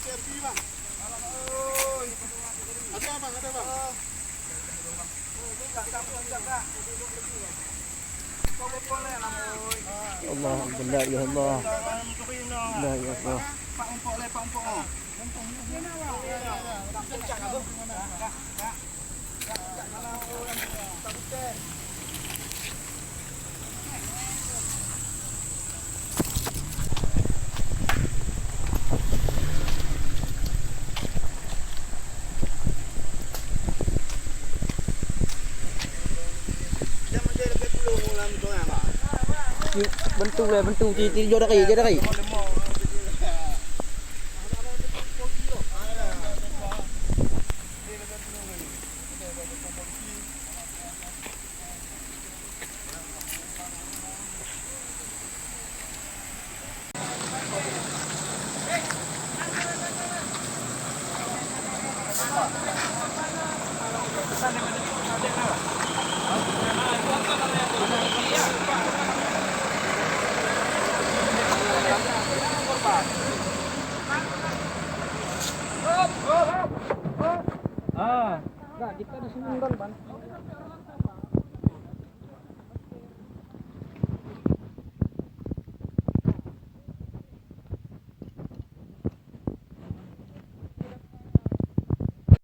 PRG bang. Ada bang, ada bang. Allah, benda ya Allah. Benda ya Allah. Pak umpuk le, pak umpuk. Bentuk ci vô đây vô đây. Nah, kita di sini kan, Ban.